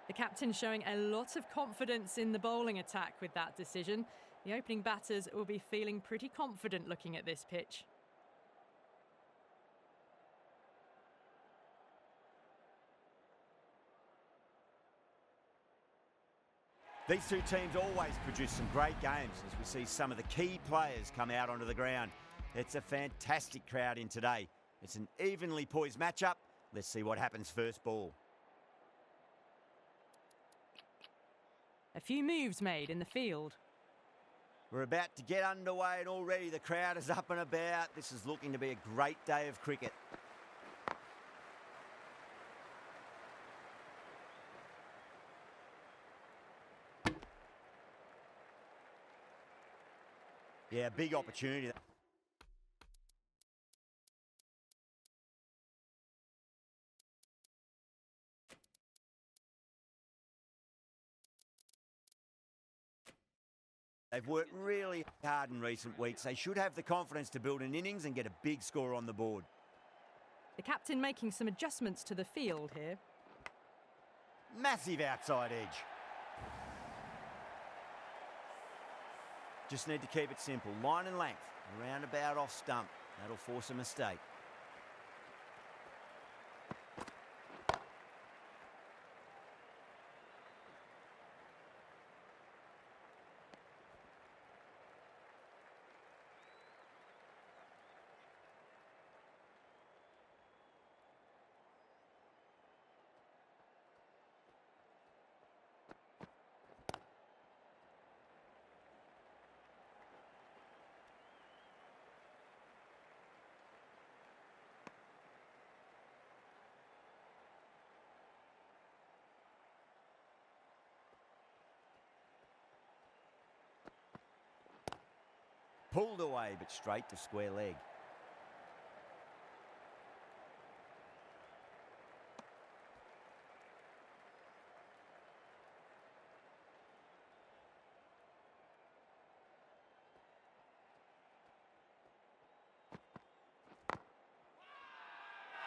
The captain showing a lot of confidence in the bowling attack with that decision. The opening batters will be feeling pretty confident looking at this pitch. These two teams always produce some great games as we see some of the key players come out onto the ground. It's a fantastic crowd in today. It's an evenly poised matchup. Let's see what happens first ball. A few moves made in the field. We're about to get underway and already the crowd is up and about. This is looking to be a great day of cricket. Yeah, big opportunity. They've worked really hard in recent weeks. They should have the confidence to build an innings and get a big score on the board. The captain making some adjustments to the field here. Massive outside edge. Just need to keep it simple. Line and length. Around about off stump. That'll force a mistake. Pulled away, but straight to square leg.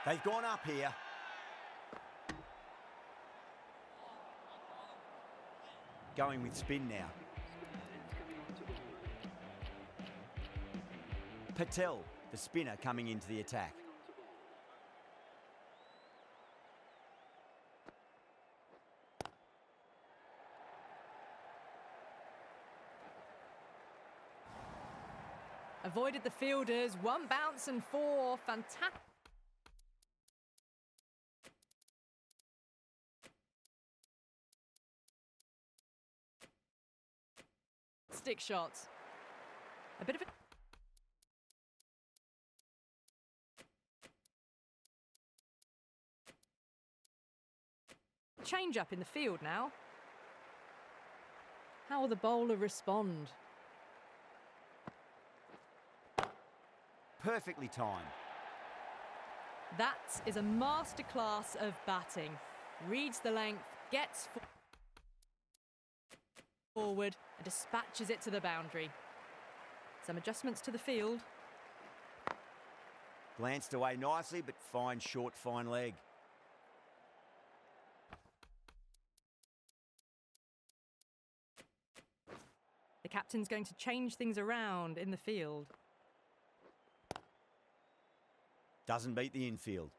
They've gone up here. Going with spin now. Patel, the spinner, coming into the attack. Avoided the fielders, one bounce and four. Fantastic. Stick shots. A bit of a... change up in the field now. How will the bowler respond? Perfectly timed. That is a masterclass of batting. Reads the length, gets forward and dispatches it to the boundary. Some adjustments to the field. Glanced away nicely, but fine short, fine leg. The captain's going to change things around in the field. Doesn't beat the infield.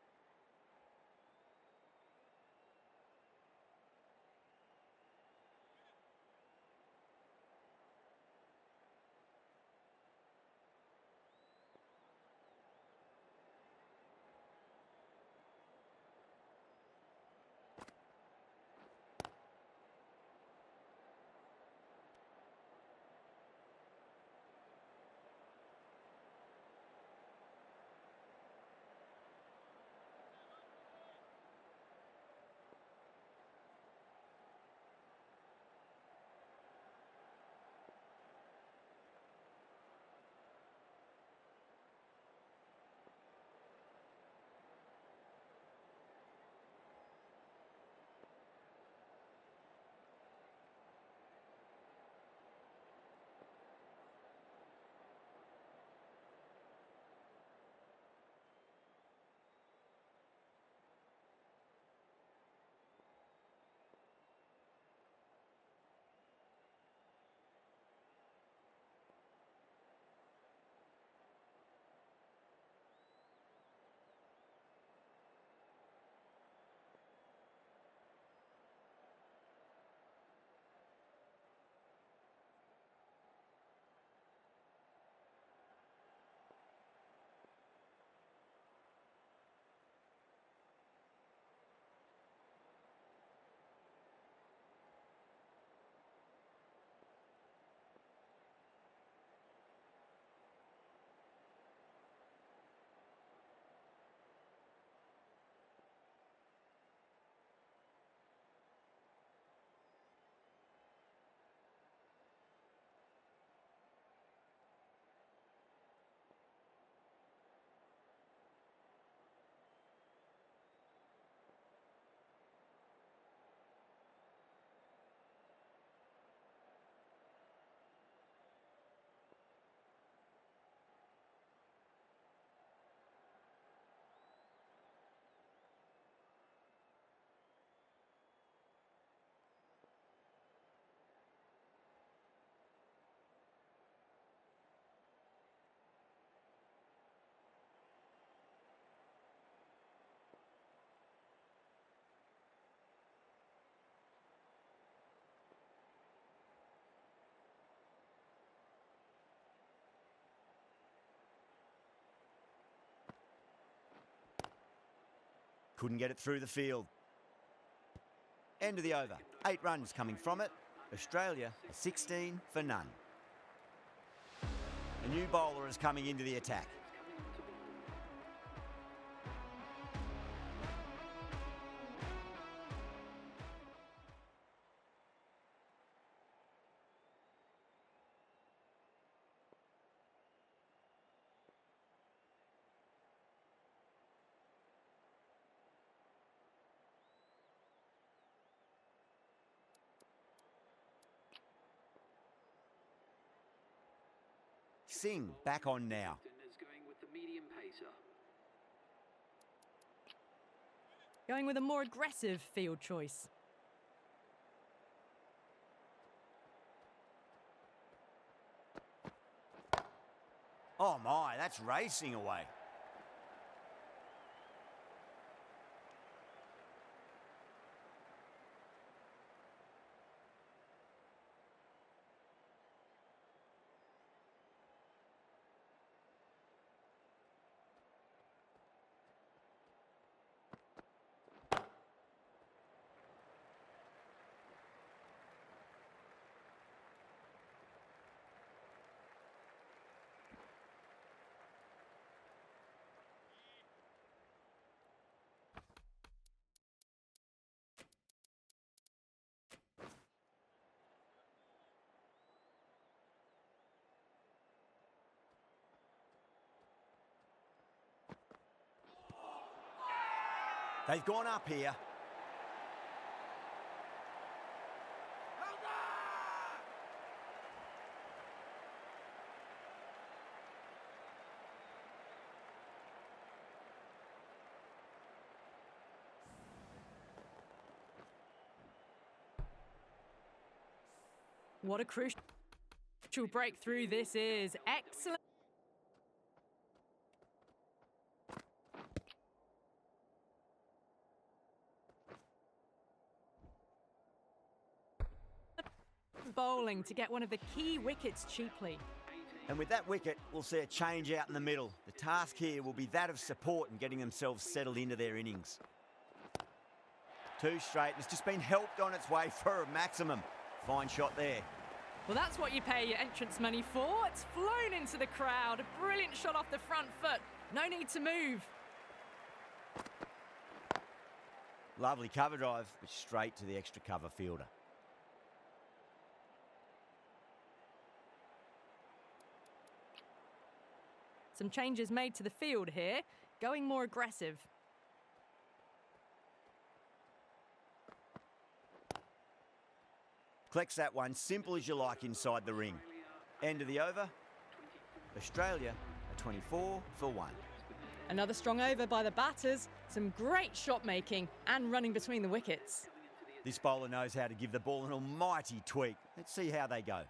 couldn't get it through the field. End of the over. 8 runs coming from it. Australia are 16 for none. A new bowler is coming into the attack. Singh back on now. Going with a more aggressive field choice. Oh my, that's racing away. They've gone up here. What a crucial breakthrough this is. Excellent. Bowling to get one of the key wickets cheaply. And with that wicket, we'll see a change out in the middle. The task here will be that of support and getting themselves settled into their innings. 2 straight, and it's just been helped on its way for a maximum. Fine shot there. Well, that's what you pay your entrance money for. It's flown into the crowd. A brilliant shot off the front foot. No need to move. Lovely cover drive, but straight to the extra cover fielder. Some changes made to the field here, going more aggressive. Collects that one, simple as you like inside the ring. End of the over. Australia are 24 for 1. Another strong over by the batters. Some great shot making and running between the wickets. This bowler knows how to give the ball an almighty tweak. Let's see how they go.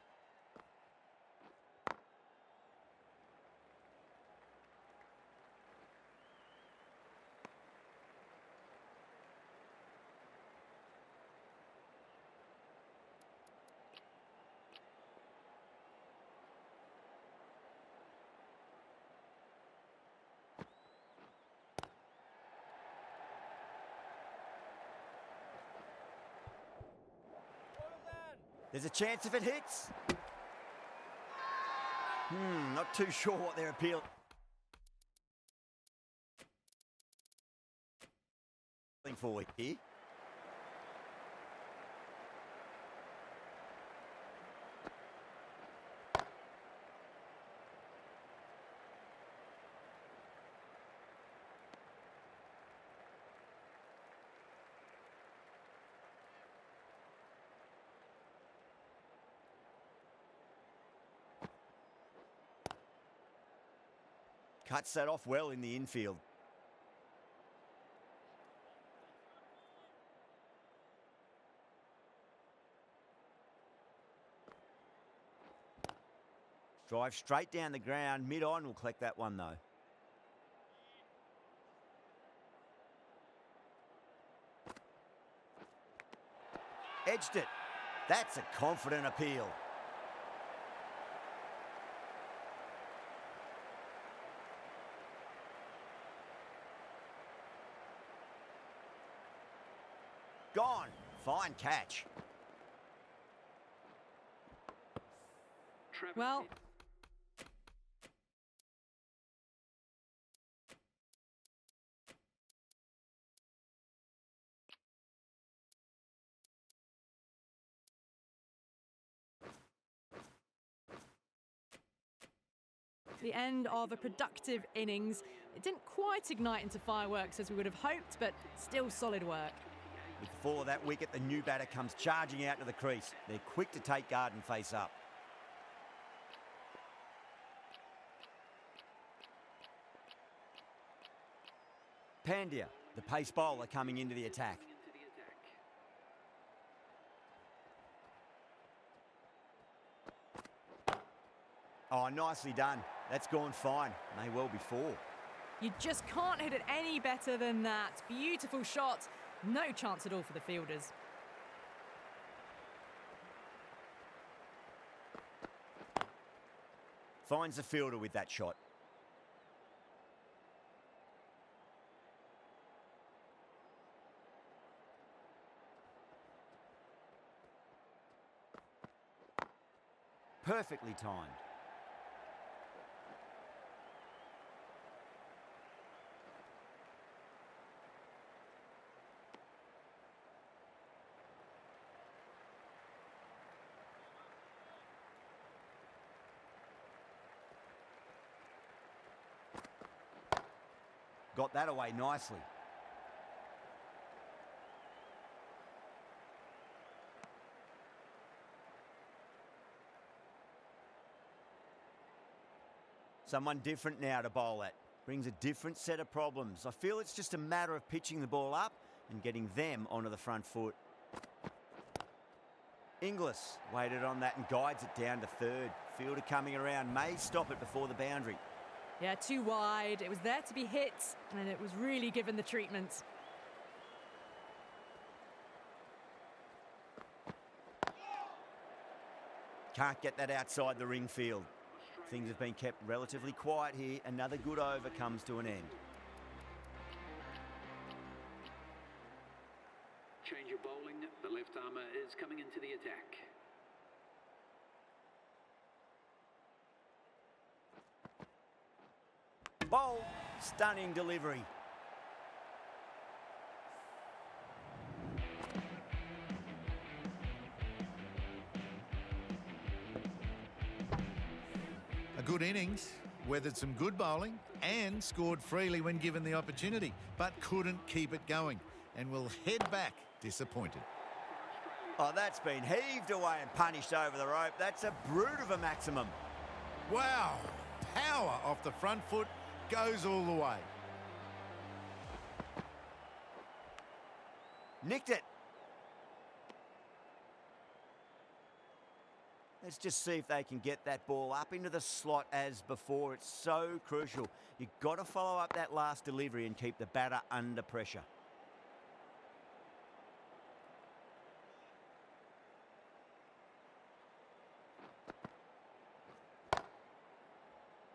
There's a chance if it hits. Not too sure what they're appealing for here. Cuts that off well in the infield. Drive straight down the ground. Mid-on will collect that one, though. Edged it. That's a confident appeal. Gone. Fine catch. Well, the end of a productive innings. It didn't quite ignite into fireworks as we would have hoped, but still solid work. With the fall of that wicket, the new batter comes charging out to the crease. They're quick to take guard and face up. Pandya, the pace bowler, coming into the attack. Oh, nicely done. That's gone fine. May well be four. You just can't hit it any better than that. Beautiful shot. No chance at all for the fielders. Finds the fielder with that shot. Perfectly timed. Got that away nicely. Someone different now to bowl at. Brings a different set of problems. I feel it's just a matter of pitching the ball up and getting them onto the front foot. Inglis waited on that and guides it down to third. Fielder coming around may stop it before the boundary. Yeah, too wide. It was there to be hit, and it was really given the treatment. Can't get that outside the ring field. Things have been kept relatively quiet here. Another good over comes to an end. Change of bowling. The left armour is coming into the attack. Bowl, stunning delivery. A good innings, weathered some good bowling and scored freely when given the opportunity, but couldn't keep it going and will head back disappointed. Oh, that's been heaved away and punished over the rope. That's a brute of a maximum. Wow, power off the front foot goes all the way. Nicked it. Let's just see if they can get that ball up into the slot as before. It's so crucial. You've got to follow up that last delivery and keep the batter under pressure.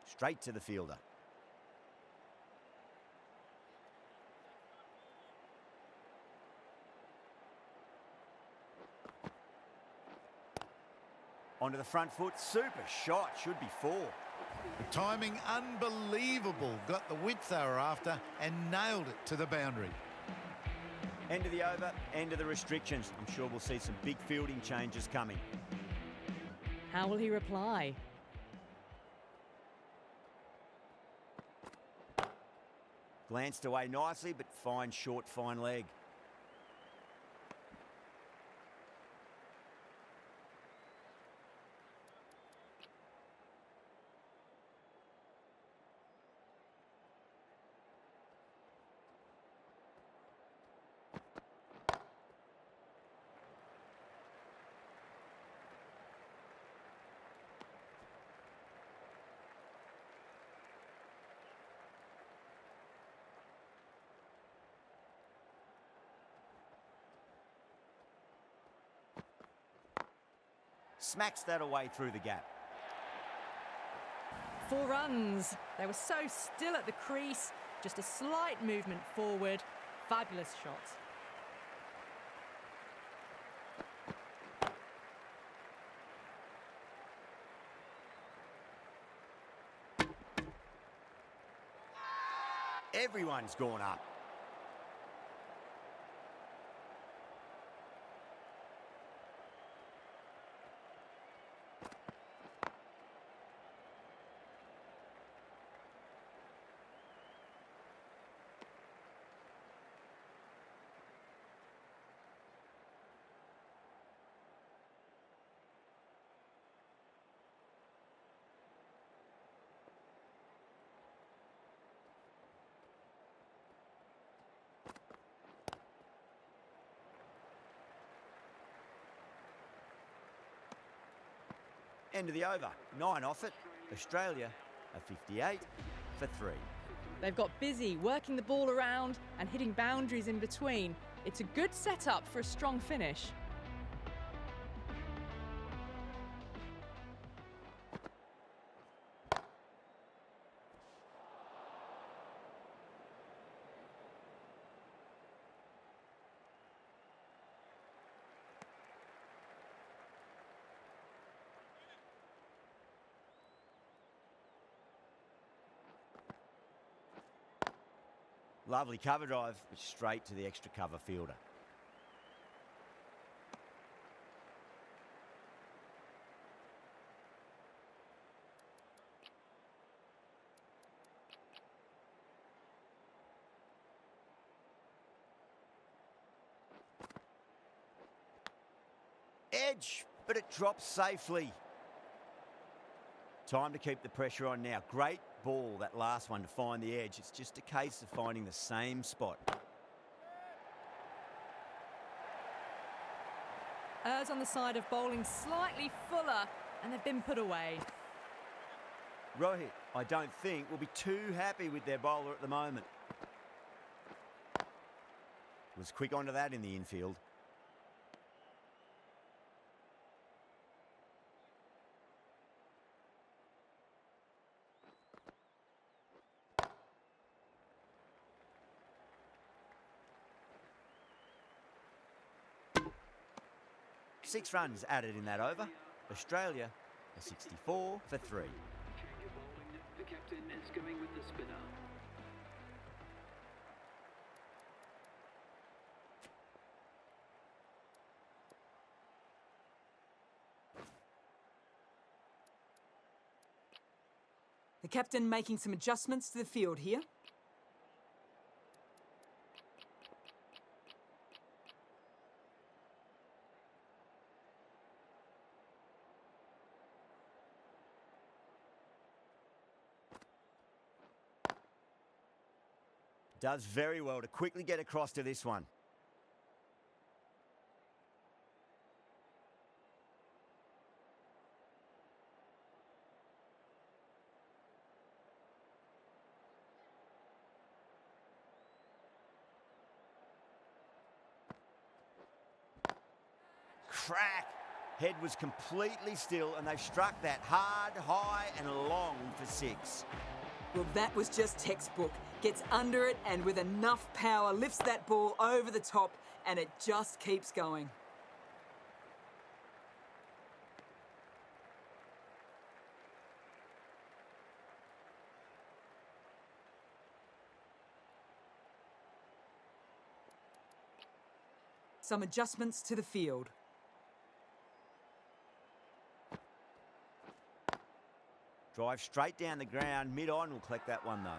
Straight to the fielder. Onto the front foot, super shot, should be four. The timing unbelievable, got the width they were after and nailed it to the boundary. End of the over, end of the restrictions. I'm sure we'll see some big fielding changes coming. How will he reply? Glanced away nicely, but fine short, fine leg. Smacks that away through the gap. 4 runs. They were so still at the crease. Just a slight movement forward. Fabulous shot. Everyone's gone up. End of the over. 9 off it. Australia a 58 for 3. They've got busy working the ball around and hitting boundaries in between. It's a good setup for a strong finish. Lovely cover drive, but straight to the extra cover fielder. Edge, but it drops safely. Time to keep the pressure on now. Great ball, that last one, to find the edge. It's just a case of finding the same spot. Errs on the side of bowling slightly fuller, and they've been put away. Rohit, I don't think, will be too happy with their bowler at the moment. Was quick onto that in the infield. Six runs added in that over. Australia a 64 for 3. Change of bowling. The captain is going with the spinner. The captain making some adjustments to the field here. Does very well to quickly get across to this one. Crack! Head was completely still and they've struck that hard, high and long for 6. Well, that was just textbook. Gets under it and with enough power lifts that ball over the top and it just keeps going. Some adjustments to the field. Drive straight down the ground, mid-on will collect that one though.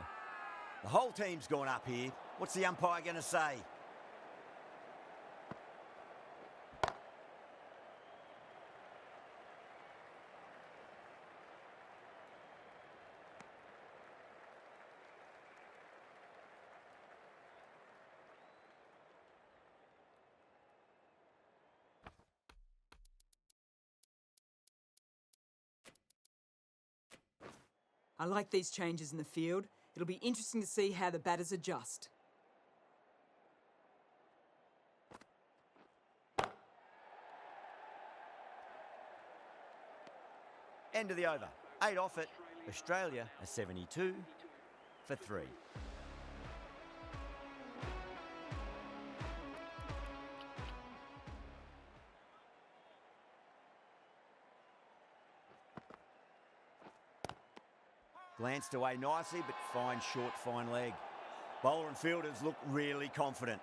The whole team's gone up here. What's the umpire going to say? I like these changes in the field. It'll be interesting to see how the batters adjust. End of the over. 8 off it. Australia a 72 for 3. Glanced away nicely, but fine short, fine leg. Bowler and fielders look really confident.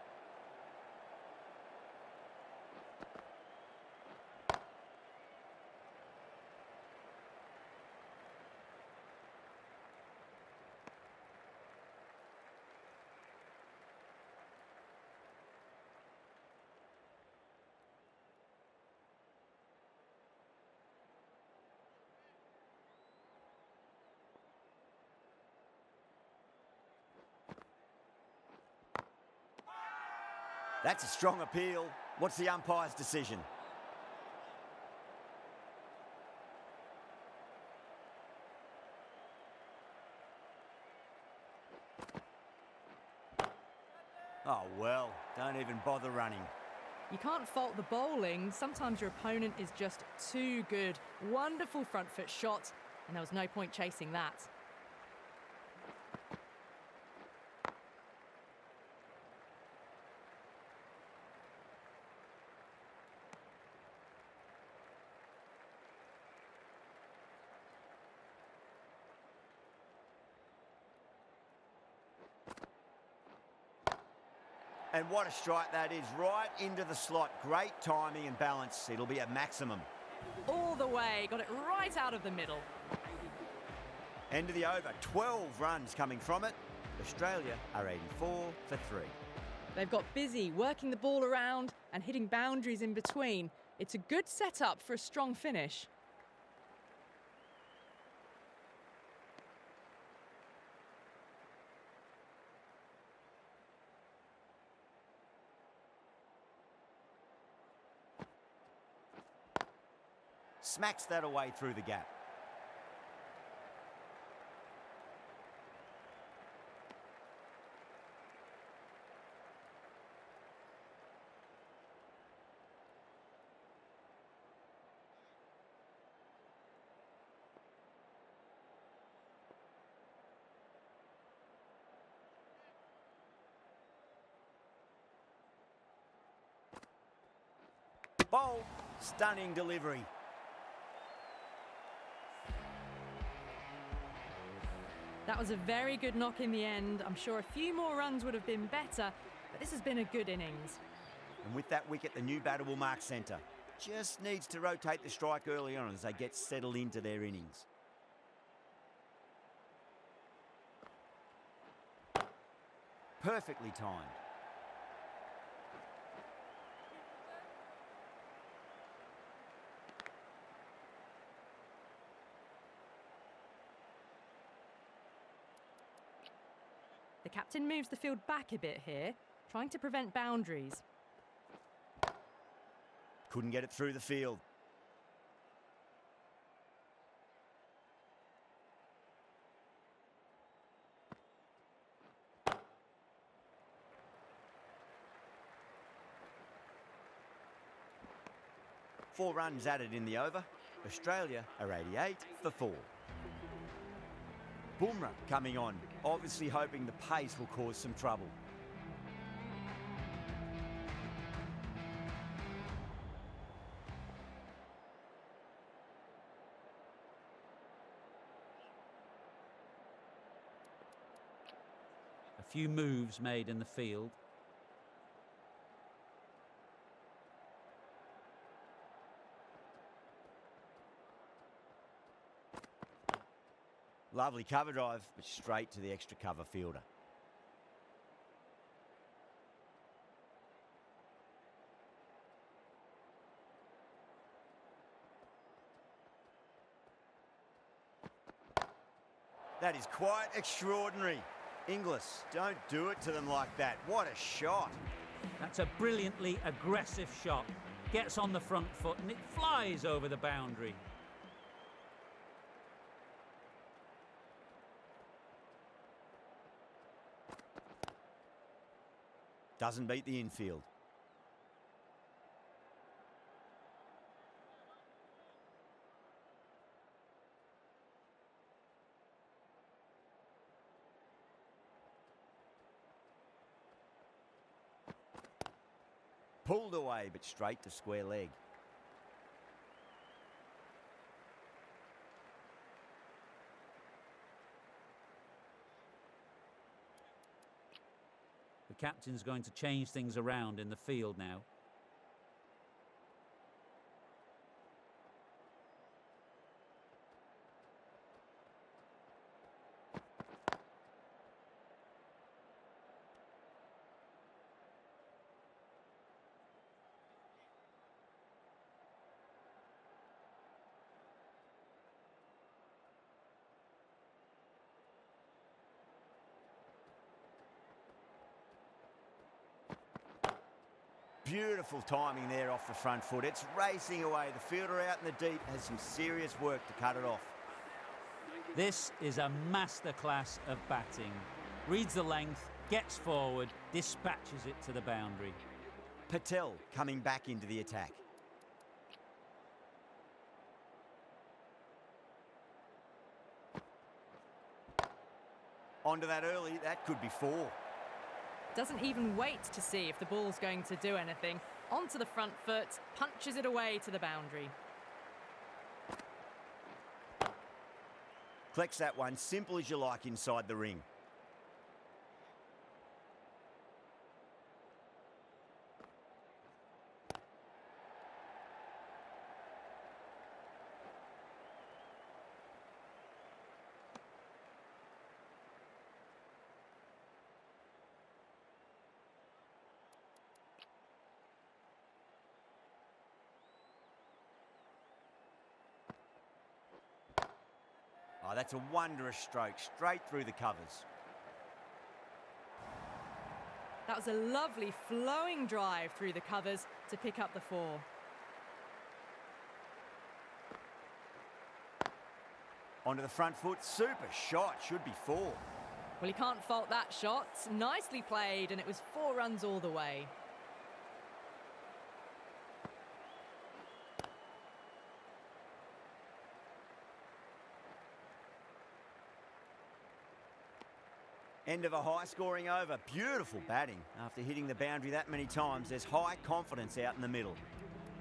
That's a strong appeal. What's the umpire's decision? Oh, well, don't even bother running. You can't fault the bowling. Sometimes your opponent is just too good. Wonderful front foot shot, and there was no point chasing that. And what a strike that is, right into the slot. Great timing and balance. It'll be a maximum. All the way, got it right out of the middle. End of the over, 12 runs coming from it. Australia are 84 for 3. They've got busy working the ball around and hitting boundaries in between. It's a good setup for a strong finish. Smacks that away through the gap. Bowl, stunning delivery. That was a very good knock in the end. I'm sure a few more runs would have been better, but this has been a good innings. And with that wicket, the new batter will mark centre. Just needs to rotate the strike early on as they get settled into their innings. Perfectly timed. The captain moves the field back a bit here, trying to prevent boundaries. Couldn't get it through the field. Four runs added in the over. Australia are 88 for 4. Bumrah coming on, obviously hoping the pace will cause some trouble. A few moves made in the field. Lovely cover drive, but straight to the extra cover fielder. That is quite extraordinary. Inglis, don't do it to them like that. What a shot. That's a brilliantly aggressive shot. Gets on the front foot and it flies over the boundary. Doesn't beat the infield. Pulled away, but straight to square leg. The captain's going to change things around in the field now. Beautiful timing there off the front foot. It's racing away. The fielder out in the deep has some serious work to cut it off. This is a masterclass of batting. Reads the length, gets forward, dispatches it to the boundary. Patel coming back into the attack. Onto that early, that could be 4. Doesn't even wait to see if the ball's going to do anything. Onto the front foot, punches it away to the boundary. Collects that one, simple as you like inside the ring. Oh, that's a wondrous stroke, straight through the covers. That was a lovely flowing drive through the covers to pick up the 4. Onto the front foot, super shot, should be 4. Well, you can't fault that shot. Nicely played, and it was 4 runs all the way. End of a high-scoring over. Beautiful batting. After hitting the boundary that many times, there's high confidence out in the middle.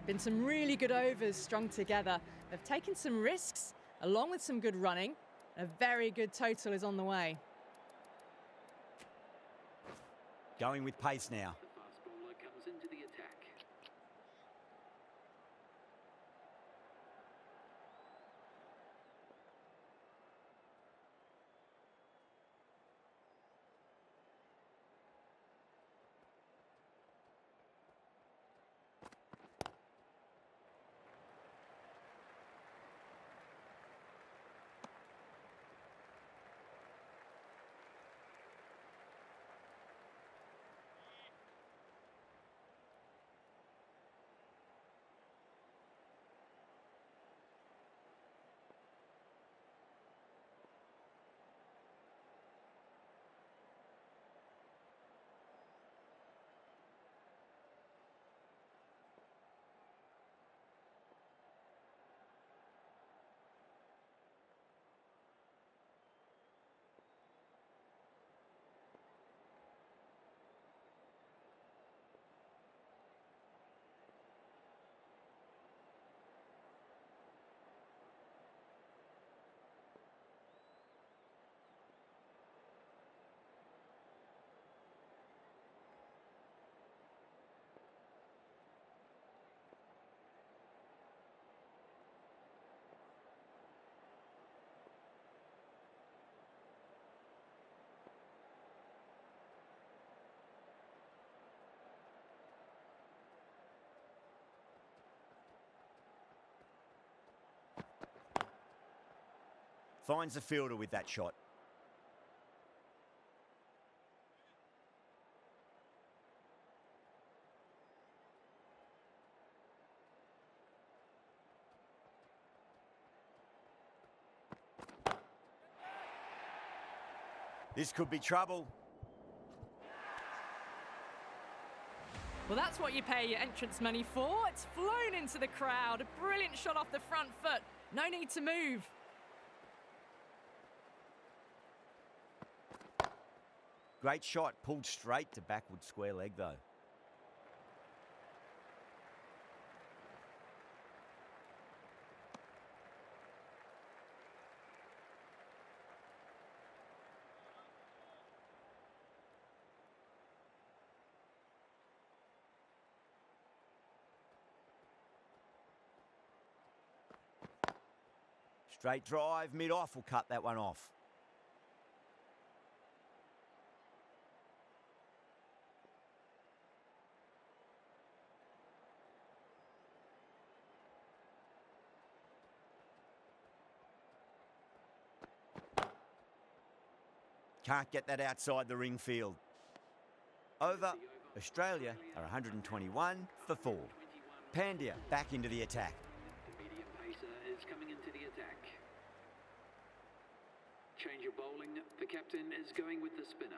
Been some really good overs strung together. They've taken some risks, along with some good running. A very good total is on the way. Going with pace now. The fast bowler comes into the attack. Finds the fielder with that shot. This could be trouble. Well, that's what you pay your entrance money for. It's flown into the crowd. A brilliant shot off the front foot. No need to move. Great shot, pulled straight to backward square leg though. Straight drive, mid-off will cut that one off. Can't get that outside the ring field. Over. Australia are 121 for 4. Pandya back into the attack. The medium pacer is coming into the attack. Change of bowling. The captain is going with the spinner.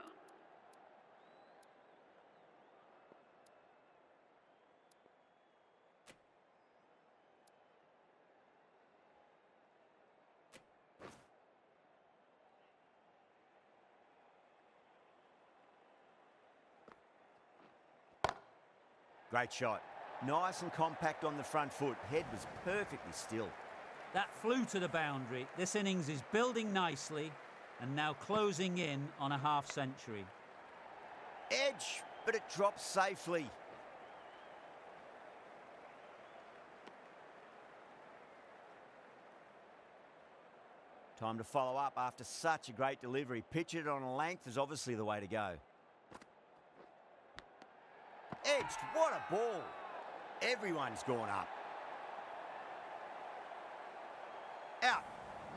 Great shot. Nice and compact on the front foot. Head was perfectly still. That flew to the boundary. This innings is building nicely and now closing in on a half century. Edge, but it drops safely. Time to follow up after such a great delivery. Pitch it on a length is obviously the way to go. Edged, what a ball. Everyone's gone up. Out.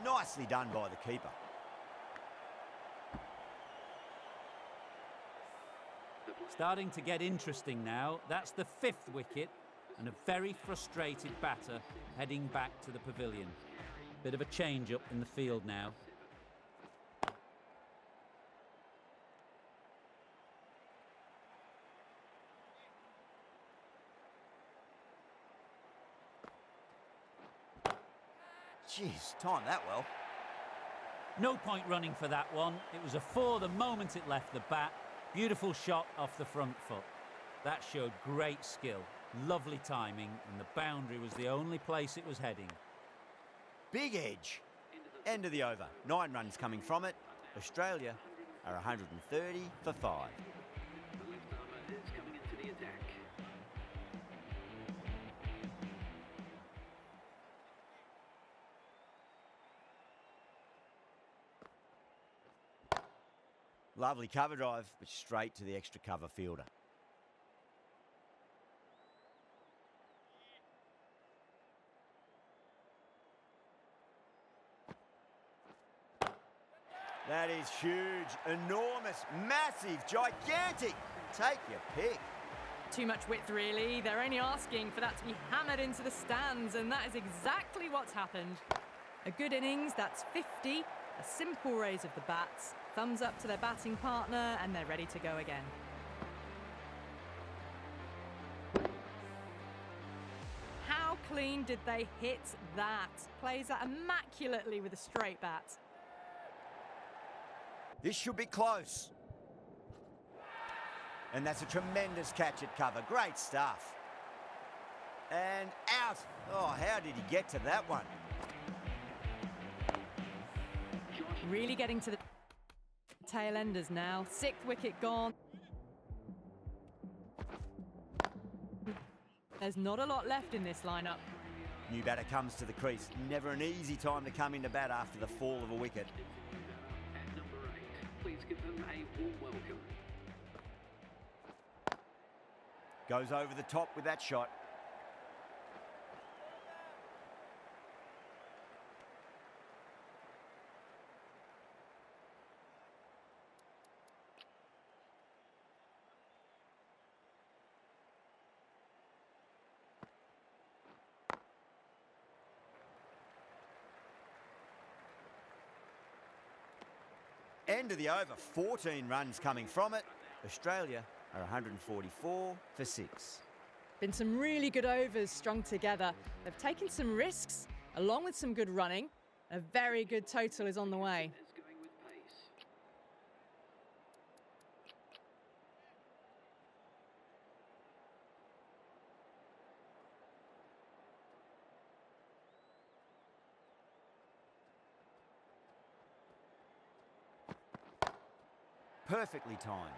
Nicely done by the keeper. Starting to get interesting now. That's the 5th wicket and a very frustrated batter heading back to the pavilion. Bit of a change up in the field now. Jeez, timed that well. No point running for that one. It was a 4 the moment it left the bat. Beautiful shot off the front foot. That showed great skill, lovely timing, and the boundary was the only place it was heading. Big edge. End of the over. 9 runs coming from it. Australia are 130 for 5. The left armour is coming into the attack. Lovely cover drive, but straight to the extra cover fielder. That is huge, enormous, massive, gigantic. Take your pick. Too much width, really. They're only asking for that to be hammered into the stands, and that is exactly what's happened. A good innings, that's 50. A simple raise of the bats. Thumbs up to their batting partner, and they're ready to go again. How clean did they hit that? Plays that immaculately with a straight bat. This should be close. And that's a tremendous catch at cover. Great stuff. And out. Oh, how did he get to that one? Really getting to the tail enders now. 6th wicket gone. There's not a lot left in this lineup. New batter comes to the crease. Never an easy time to come into bat after the fall of a wicket. At number 8, please give them a warm welcome. Goes over the top with that shot. End of the over, 14 runs coming from it. Australia are 144 for 6. Been some really good overs strung together. They've taken some risks, along with some good running. A very good total is on the way. Is going with pace. Perfectly timed.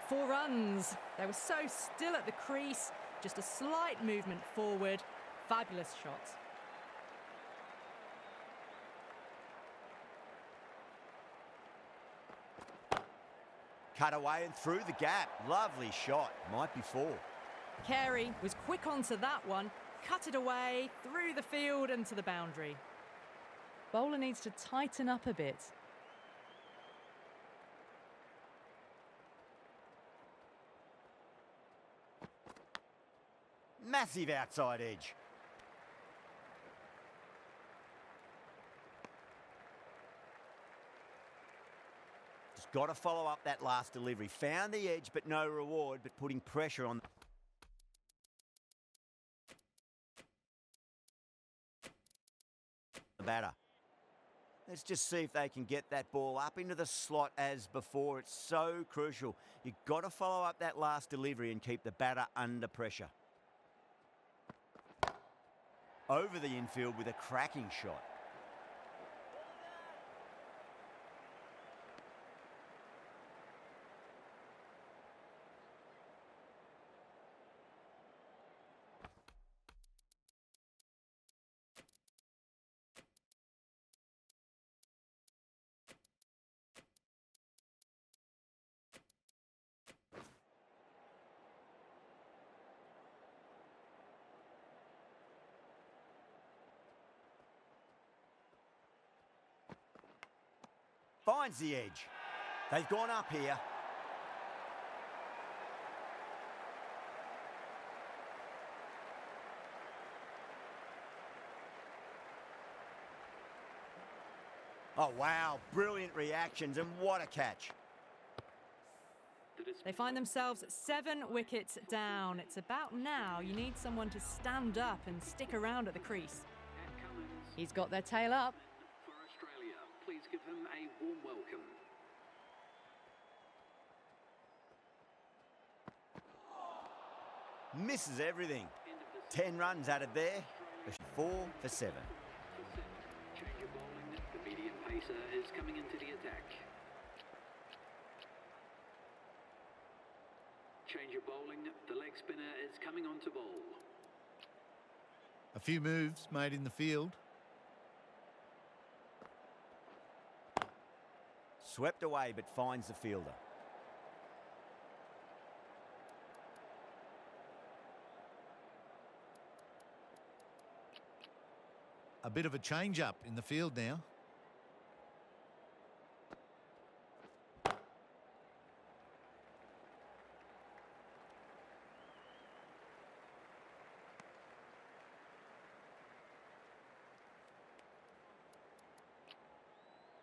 Four runs. They were so still at the crease. Just a slight movement forward. Fabulous shot. Cut away and through the gap. Lovely shot. Might be 4. Carey was quick onto that one, cut it away, through the field and to the boundary. Bowler needs to tighten up a bit. Massive outside edge. Just got to follow up that last delivery. Found the edge, but no reward, but putting pressure on the batter. Let's just see if they can get that ball up into the slot as before. It's so crucial. You've got to follow up that last delivery and keep the batter under pressure. Over the infield with a cracking shot. Finds the edge. They've gone up here. Oh, wow. Brilliant reactions, and what a catch. They find themselves 7 wickets down. It's about now you need someone to stand up and stick around at the crease. He's got their tail up. For Australia, please give him a warm welcome. Misses everything. 10 runs added there. 4 for 7. Change of bowling. The medium pacer is coming into the attack. Change of bowling. The leg spinner is coming on to bowl. A few moves made in the field. Swept away, but finds the fielder. A bit of a change-up in the field now.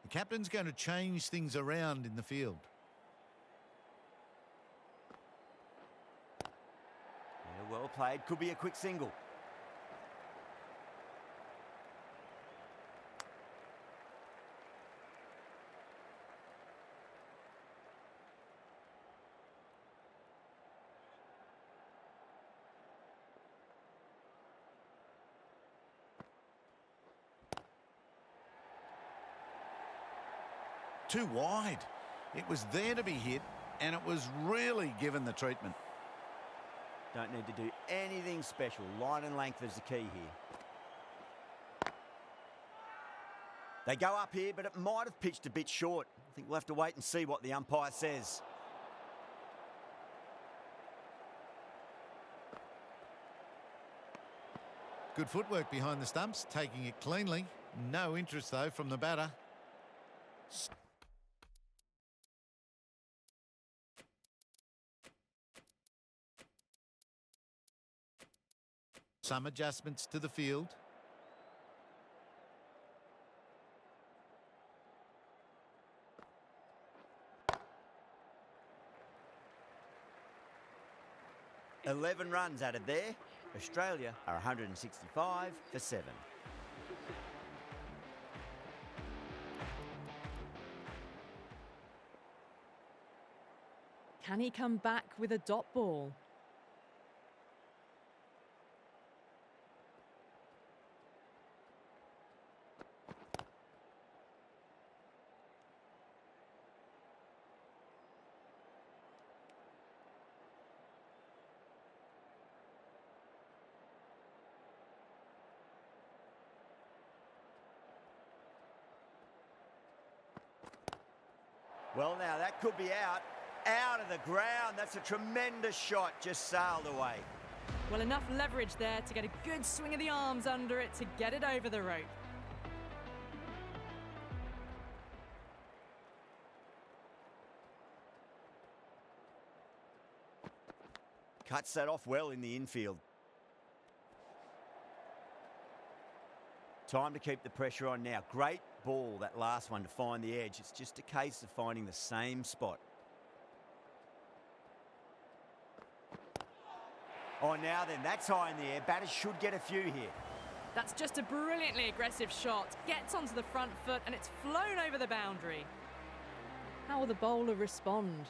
The captain's going to change things around in the field. Yeah, well played. Could be a quick single. Too wide. It was there to be hit, and it was really given the treatment. Don't need to do anything special. Line and length is the key here. They go up here, but it might have pitched a bit short. I think we'll have to wait and see what the umpire says. Good footwork behind the stumps, taking it cleanly. No interest, though, from the batter. Some adjustments to the field. $11 runs added there. Australia are 165 for 7. Can he come back with a dot ball? Well, now that could be out of the ground. That's a tremendous shot, just sailed away. Well, enough leverage there to get a good swing of the arms under it to get it over the rope. Cuts that off well in the infield. Time to keep the pressure on now. Great ball, that last one, to find the edge. It's just a case of finding the same spot. Oh, now then, that's high in the air. Batters should get a few here. That's just a brilliantly aggressive shot. Gets onto the front foot and it's flown over the boundary. How will the bowler respond?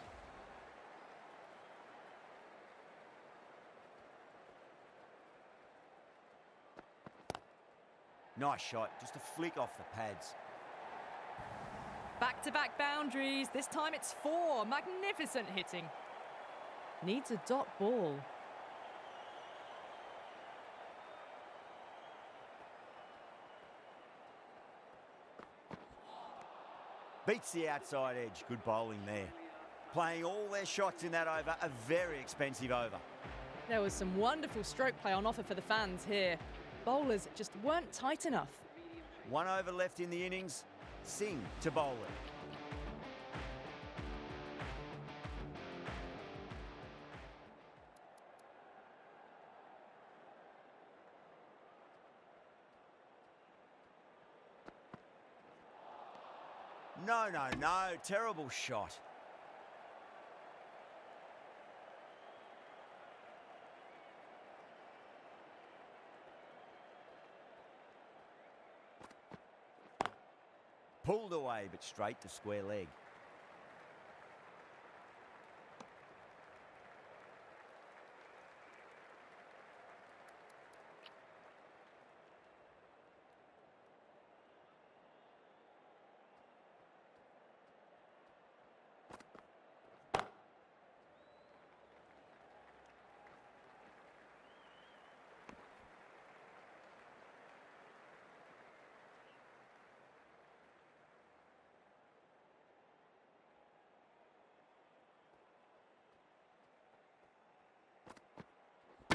Nice shot, just a flick off the pads. Back-to-back boundaries. This time it's 4. Magnificent hitting. Needs a dot ball. Beats the outside edge. Good bowling there. Playing all their shots in that over, a very expensive over. There was some wonderful stroke play on offer for the fans here. Bowlers just weren't tight enough. 1 over left in the innings. Singh to bowl it. No, terrible shot. Pulled away, but straight to square leg.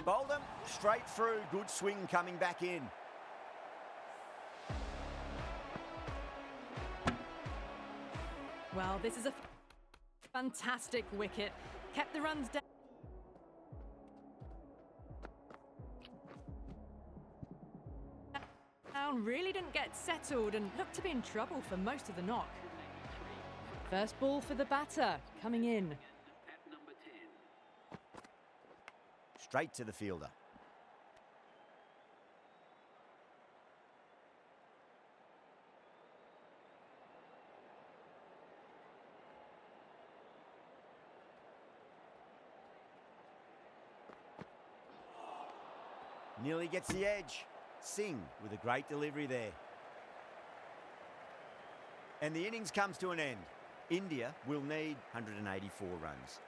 Bowled him straight through. Good swing coming back in. Well, this is a fantastic wicket. Kept the runs down. Really didn't get settled and looked to be in trouble for most of the knock. First ball for the batter, coming in. At number 10. Straight to the fielder. Nearly gets the edge. Singh with a great delivery there. And the innings comes to an end. India will need 184 runs.